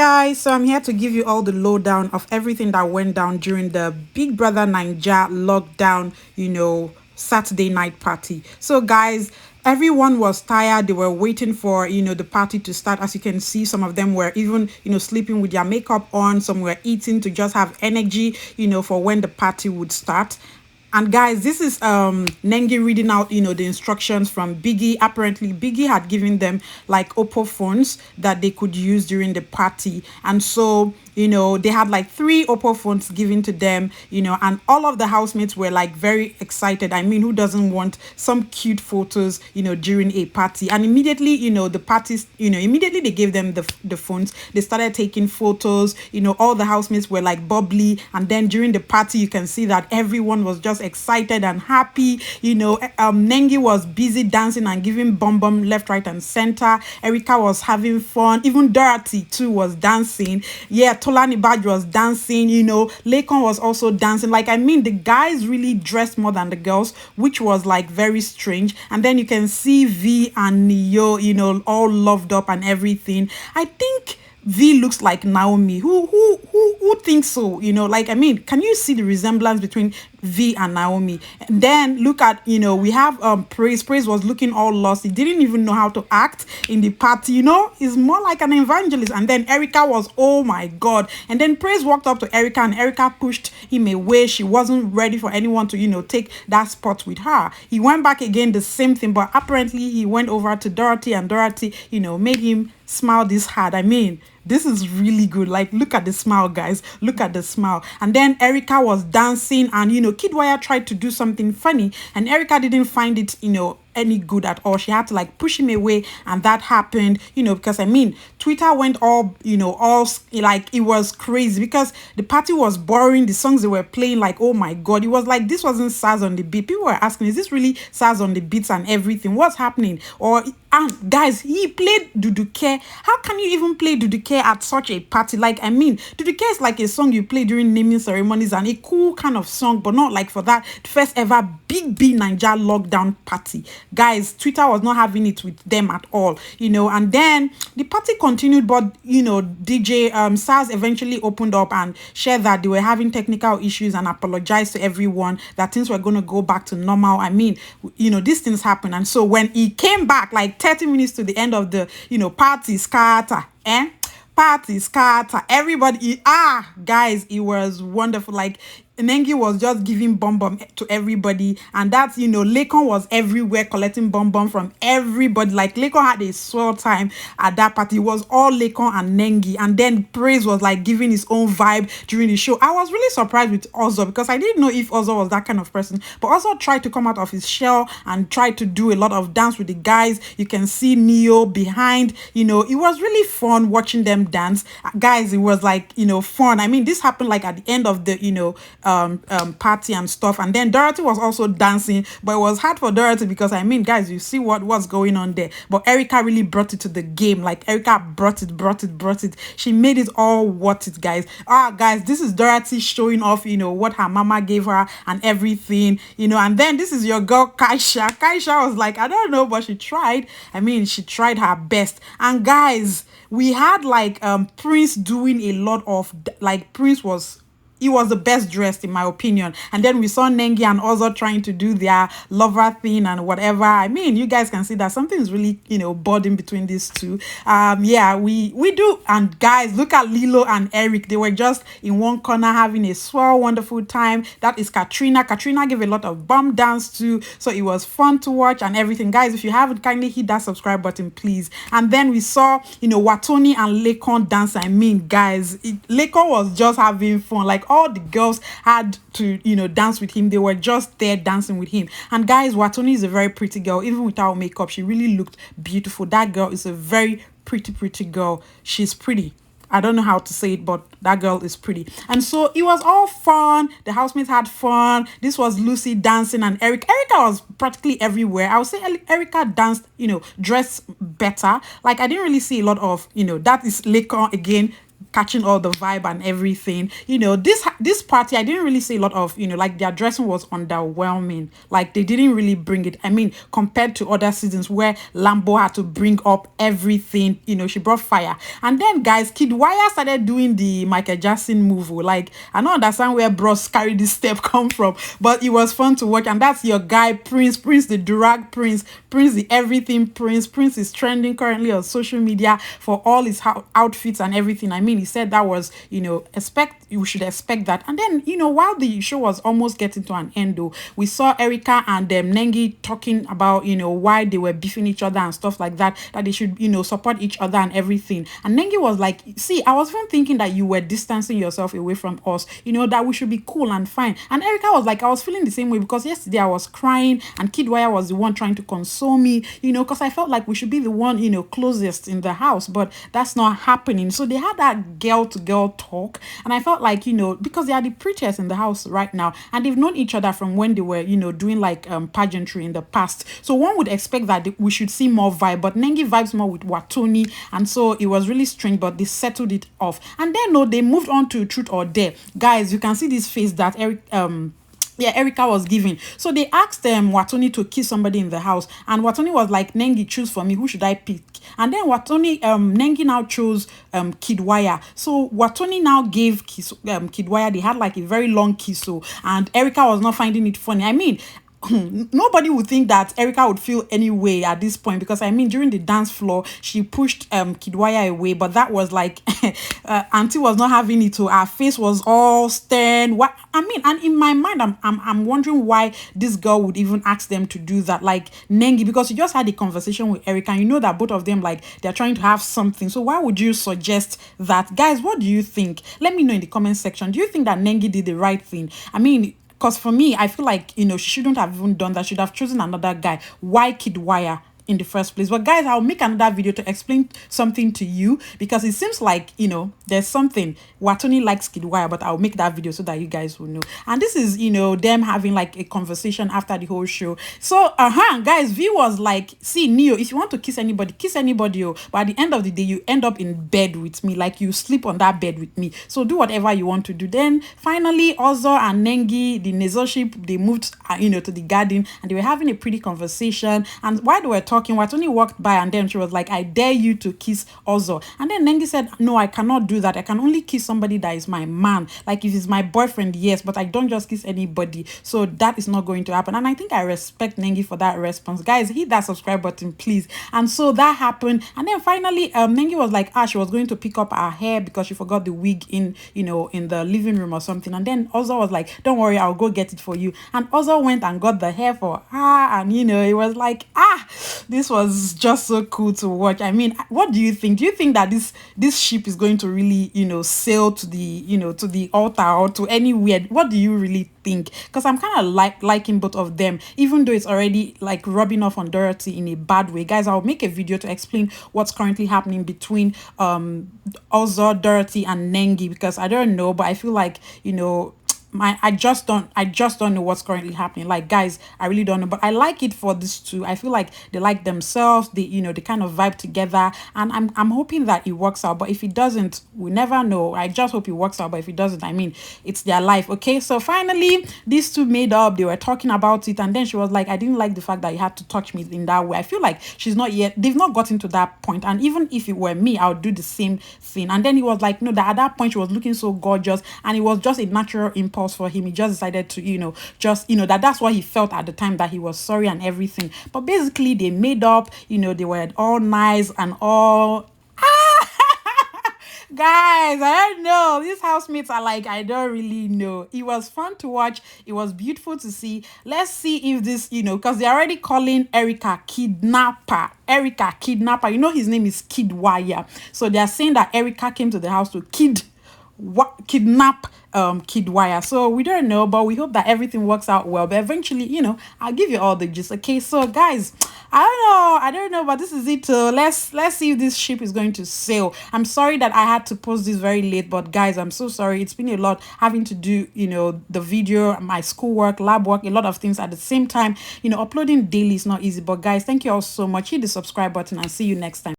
guys, so I'm here to give you all the lowdown of everything that went down during the Big Brother NAIJA lockdown, Saturday night party. So guys, everyone was tired. They were waiting for, the party to start. As you can see, some of them were even, sleeping with their makeup on. Some were eating to just have energy, for when the party would start. And guys, this is Nengi reading out, the instructions from Biggie. Apparently, Biggie had given them like Oppo phones that they could use during the party. And so, they had like 3 Oppo phones given to them, and all of the housemates were like very excited. I mean, who doesn't want some cute photos, during a party? And immediately, the parties, immediately they gave them the phones. They started taking photos, all the housemates were like bubbly. And then during the party, you can see that everyone was just excited and happy. Nengi was busy dancing and giving bum left, right, and center. Erica was having fun. Even Dorothy too was dancing. Yeah, Tolani Badge was dancing. Lekon was also dancing. Like, I mean, the guys really dressed more than the girls, which was like very strange. And then you can see V and Neo, all loved up and everything. I think V looks like Naomi. Who thinks so? Like, I mean, can you see the resemblance between V and Naomi? And then look at, we have Praise. Praise was looking all lost. He didn't even know how to act in the party. He's more like an evangelist. And then Erica was, oh my god. And then Praise walked up to Erica and Erica pushed him away. She wasn't ready for anyone to take that spot with her. He went back again, the same thing, but apparently he went over to Dorothy, and Dorothy made him smile this hard. I mean, this is really good. Like, look at the smile, guys. Look at the smile. And then Erica was dancing, and Kiddwaya tried to do something funny, and Erica didn't find it any good at all. She had to like push him away, and that happened, because I mean, Twitter went all like, it was crazy because the party was boring. The songs they were playing, like, oh my god, it was like this wasn't SARS on the beat. People were asking, is this really SARS on the beats and everything? What's happening? And guys, he played Duduke. How can you even play Duduke at such a party? Like, I mean, Duduke is like a song you play during naming ceremonies, and a cool kind of song, but not like for that first ever Big NAIJA lockdown party. Guys, Twitter was not having it with them at all, and then the party continued, but DJ SARS eventually opened up and shared that they were having technical issues and apologized to everyone, that things were going to go back to normal. I mean, these things happen. And so when he came back like 30 minutes to the end of the party scatter, party scatter, everybody, guys, it was wonderful. Like, Nengi was just giving bum to everybody, and that's Lekon was everywhere collecting bum from everybody. Like, Lekon had a swell time at that party. It was all Lekon and Nengi, and then Praise was like giving his own vibe during the show. I was really surprised with Ozo, because I didn't know if Ozo was that kind of person, but Ozo tried to come out of his shell and tried to do a lot of dance with the guys. You can see Neo behind. It was really fun watching them dance. Guys, it was like fun. I mean, this happened like at the end of the party and stuff. And then Dorothy was also dancing, but it was hard for Dorothy because, I mean, guys, you see what's going on there. But Erica really brought it to the game. Like, Erica brought it. She made it all worth it, guys. Guys, this is Dorothy showing off what her mama gave her and everything, and then this is your girl Kaisha was like, I don't know, but she tried. I mean, she tried her best. And guys, we had like Prince doing a lot of, like, he was the best dressed, in my opinion. And then we saw Nengi and Ozo trying to do their lover thing and whatever. I mean, you guys can see that something is really, budding between these two. Yeah, we do. And guys, look at Lilo and Eric. They were just in one corner having a swell, wonderful time. That is Katrina. Katrina gave a lot of bum dance too. So it was fun to watch and everything. Guys, if you haven't, kindly hit that subscribe button, please. And then we saw, Wathoni and Lekon dance. I mean, guys, Lekon was just having fun. Like, all the girls had to dance with him. They were just there dancing with him. And guys, Wathoni is a very pretty girl. Even without makeup, she really looked beautiful. That girl is a very pretty girl. She's pretty. I don't know how to say it, but that girl is pretty. And so it was all fun. The housemates had fun. This was Lucy dancing, and Erica was practically everywhere. I would say Erica danced, dressed better. Like, I didn't really see a lot of, that is Lekon again, catching all the vibe and everything. You know, this party, I didn't really see a lot of, you know, like their dressing was underwhelming. Like they didn't really bring it. I mean, compared to other seasons where Lambo had to bring up everything, you know, she brought fire. And then guys, Kiddwaya started doing the Michael Jackson move. Like, I don't understand where bros carry this step come from, but it was fun to watch. And that's your guy Prince the drag Prince the everything Prince is trending currently on social media for all his outfits and everything. I mean, he said that was, you know, you should expect that. And then, you know, while the show was almost getting to an end though, we saw Erica and Nengi talking about, you know, why they were beefing each other and stuff like that, that they should, you know, support each other and everything. And Nengi was like, see, I was even thinking that you were distancing yourself away from us, you know, that we should be cool and fine. And Erica was like, I was feeling the same way because yesterday I was crying and Kiddwaya was the one trying to console me, you know, because I felt like we should be the one, you know, closest in the house, but that's not happening. So they had that girl to girl talk, and I felt like, you know, because they are the prettiest in the house right now and they've known each other from when they were, you know, doing like pageantry in the past, so one would expect that we should see more vibe, but Nengi vibes more with Wathoni, and so it was really strange, but they settled it off. And then no, they moved on to Truth or Dare. Guys, you can see this face that Erica was giving. So they asked Wathoni to kiss somebody in the house, and Wathoni was like, Nengi, choose for me, who should I pick? And then Nengi now chose Kiddwaya. So Wathoni now gave Kiddwaya, they had like a very long kiss, so, and Erica was not finding it funny. I mean, nobody would think that Erica would feel any way at this point, because I mean, during the dance floor she pushed Kiddwaya away, but that was like auntie was not having it, so her face was all stern. What I mean, and in my mind I'm wondering why this girl would even ask them to do that, like Nengi, because she just had a conversation with Erica and you know that both of them, like, they're trying to have something. So why would you suggest that? Guys, what do you think? Let me know in the comment section. Do you think that Nengi did the right thing? I mean, because for me, I feel like, you know, she shouldn't have even done that. She should have chosen another guy. Why Kiddwaya in the first place? But guys, I'll make another video to explain something to you, because it seems like, you know, there's something. Wathoni likes Kiddwaya, but I'll make that video so that you guys will know. And this is, you know, them having like a conversation after the whole show. So guys, V was like, see, Neo, if you want to kiss anybody, oh, but at the end of the day you end up in bed with me, like you sleep on that bed with me, so do whatever you want to do. Then finally Ozo and Nengi, the Nezo ship, they moved you know, to the garden, and they were having a pretty conversation. And while they were talking, Wathoni walked by and then she was like, I dare you to kiss Ozo. And then Nengi said, no, I cannot do that. I can only kiss somebody that is my man. Like, if he's my boyfriend, yes, but I don't just kiss anybody. So that is not going to happen. And I think I respect Nengi for that response. Guys, hit that subscribe button, please. And so that happened. And then finally, Nengi was like, she was going to pick up her hair because she forgot the wig in, you know, in the living room or something. And then Ozo was like, don't worry, I'll go get it for you. And Ozo went and got the hair for her. And, you know, it was like, this was just so cool to watch. I mean, what do you think? Do you think that this ship is going to really, you know, sail to the, you know, to the altar or to anywhere? What do you really think? Because I'm kind of liking both of them, even though it's already like rubbing off on Dorothy in a bad way. Guys, I'll make a video to explain what's currently happening between Ozo, Dorothy and Nengi, because I don't know, but I feel like, you know, I just don't know what's currently happening. Like, guys, I really don't know, but I like it for these two. I feel like they like themselves, they, you know, they kind of vibe together, and I'm hoping that it works out. But if it doesn't, we never know. I just hope it works out, but if it doesn't, I mean, it's their life. Okay, so finally these two made up, they were talking about it, and then she was like, I didn't like the fact that you had to touch me in that way. I feel like they've not gotten to that point, and even if it were me, I would do the same thing. And then he was like, no, that at that point she was looking so gorgeous, and it was just a natural impulse for him. He just decided to, you know, that's what he felt at the time, that he was sorry and everything. But basically they made up, you know, they were all nice and all guys, I don't know, these housemates are like, I don't really know. It was fun to watch, it was beautiful to see. Let's see if this, you know, because they're already calling Erica kidnapper. You know, his name is Kiddwaya, so they're saying that Erica came to the house to kidnap Kiddwaya. So we don't know, but we hope that everything works out well. But eventually, you know, I'll give you all the gist. Okay, so guys, I don't know, but this is it. Let's see if this ship is going to sail. I'm sorry that I had to post this very late, but guys, I'm so sorry. It's been a lot having to do, you know, the video, my schoolwork, lab work, a lot of things at the same time. You know, uploading daily is not easy. But guys, thank you all so much. Hit the subscribe button and see you next time.